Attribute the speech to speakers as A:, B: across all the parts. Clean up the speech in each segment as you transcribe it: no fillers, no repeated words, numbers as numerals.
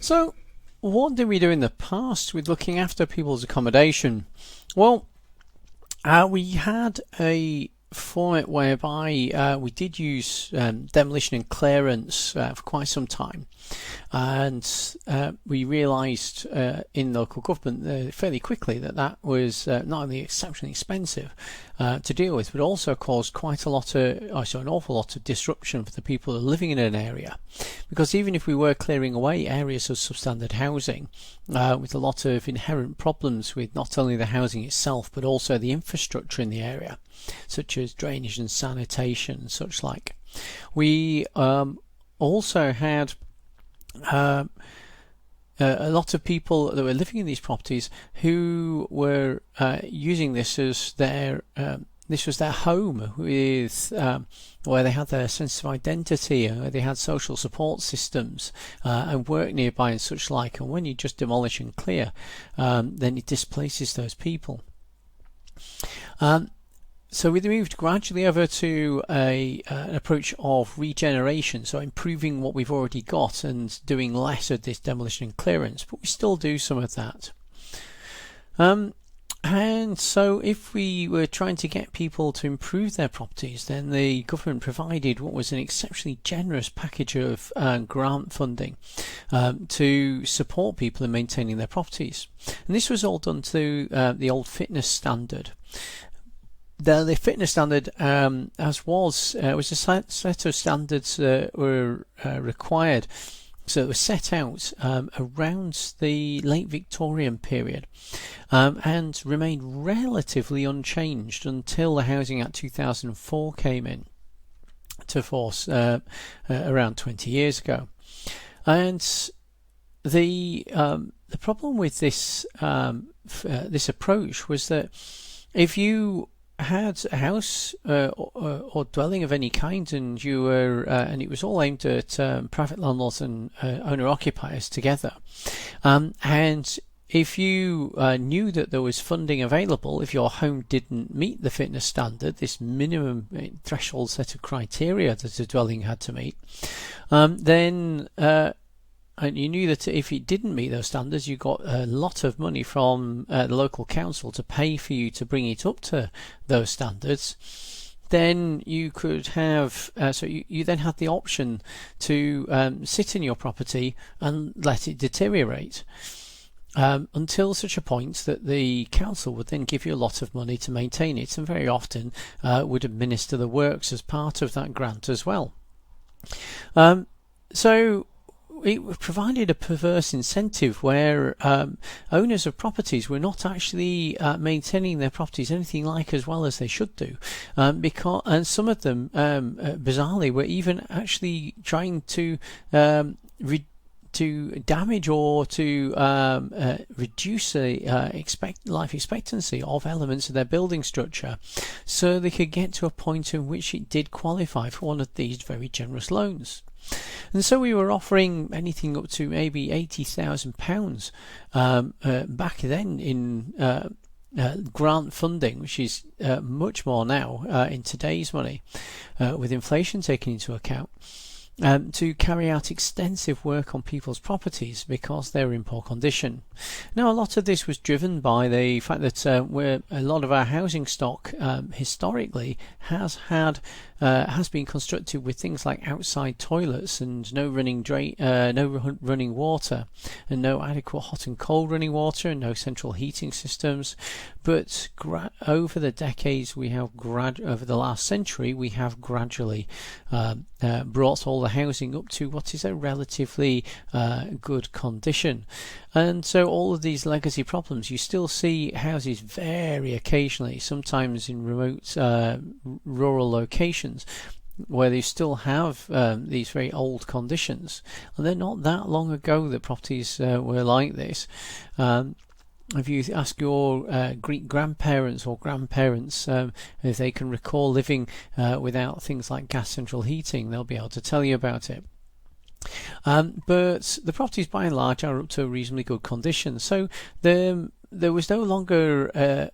A: So, what did we do in the past with looking after people's accommodation? Well, we had a format whereby we did use demolition and clearance for quite some time, and we realised in local government fairly quickly that that was not only exceptionally expensive to deal with, but also caused quite a lot of, an awful lot of disruption for the people living in an area. Because even if we were clearing away areas of substandard housing with a lot of inherent problems with not only the housing itself but also the infrastructure in the area, such as drainage and sanitation and such like, we also had a lot of people that were living in these properties who were using this as their this was their home, with where they had their sense of identity, where they had social support systems and work nearby and such like. And when you just demolish and clear, then it displaces those people. So we moved gradually over to an approach of regeneration, so improving what we've already got and doing less of this demolition and clearance, but we still do some of that. And so if we were trying to get people to improve their properties, then the government provided what was an exceptionally generous package of grant funding to support people in maintaining their properties. And this was all done to the old fitness standard. The fitness standard, was a set of standards that were required. So it was set out around the late Victorian period and remained relatively unchanged until the Housing Act 2004 came in to force around 20 years ago. And the problem with this this approach was that if you had a house or dwelling of any kind, and you were and it was all aimed at private landlords and owner occupiers together, and if you knew that there was funding available, if your home didn't meet the fitness standard, this minimum threshold set of criteria that a dwelling had to meet, then and you knew that if it didn't meet those standards, you got a lot of money from the local council to pay for you to bring it up to those standards, then you could have you then had the option to sit in your property and let it deteriorate until such a point that the council would then give you a lot of money to maintain it, and very often would administer the works as part of that grant as well. So it provided a perverse incentive where owners of properties were not actually maintaining their properties anything like as well as they should do, and some of them bizarrely were even actually trying to damage or to reduce the life expectancy of elements of their building structure, so they could get to a point in which it did qualify for one of these very generous loans. And so we were offering anything up to maybe £80,000 back then in grant funding, which is much more now in today's money, with inflation taken into account, to carry out extensive work on people's properties because they're in poor condition. Now, a lot of this was driven by the fact that a lot of our housing stock historically has been constructed with things like outside toilets and no running water, and no adequate hot and cold running water, and no central heating systems. But over the decades, over the last century, we have gradually brought all the housing up to what is a relatively good condition. And so all of these legacy problems, you still see houses very occasionally, sometimes in remote rural locations, where they still have these very old conditions. And they're not that long ago that properties were like this. If you ask your Greek grandparents or grandparents if they can recall living without things like gas central heating, they'll be able to tell you about it. But the properties by and large are up to a reasonably good condition. So the there was no longer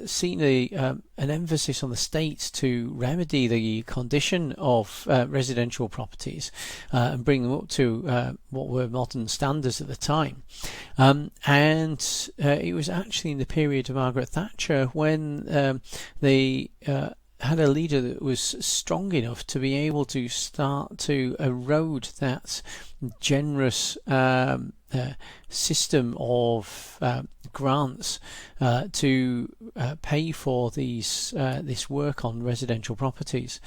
A: seen an emphasis on the state to remedy the condition of residential properties and bring them up to what were modern standards at the time. And it was actually in the period of Margaret Thatcher when they had a leader that was strong enough to be able to start to erode that generous system of grants to pay for this work on residential properties.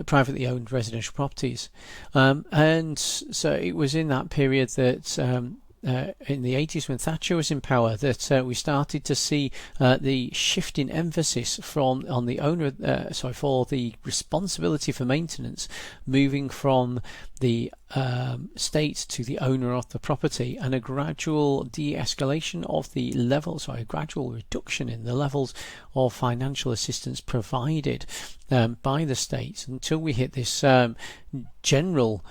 A: Privately owned residential properties, and so it was in that period that in the 80s when Thatcher was in power that we started to see the shift in emphasis from on the owner for the responsibility for maintenance moving from the state to the owner of the property, and a gradual de-escalation of the levels, or a gradual reduction in the levels of financial assistance provided by the state until we hit this general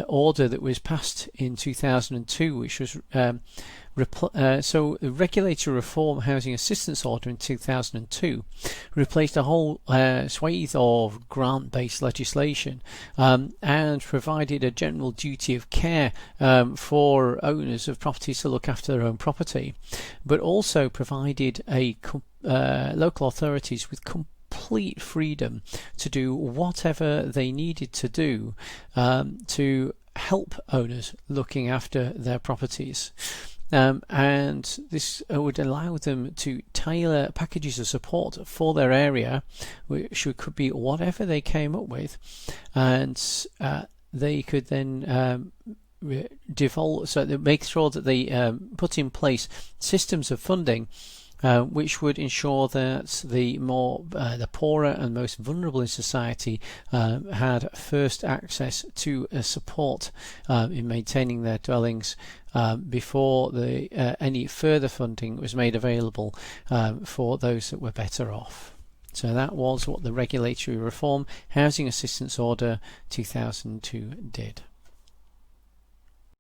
A: order that was passed in 2002, which was so the Regulatory Reform Housing Assistance Order in 2002 replaced a whole swathe of grant-based legislation and provided a general duty of care for owners of properties to look after their own property, but also provided local authorities with complete freedom to do whatever they needed to do to help owners looking after their properties. And this would allow them to tailor packages of support for their area, which could be whatever they came up with, and they could then so they make sure that they put in place systems of funding which would ensure that the poorer and most vulnerable in society had first access to support in maintaining their dwellings before any further funding was made available for those that were better off. So that was what the Regulatory Reform Housing Assistance Order 2002 did.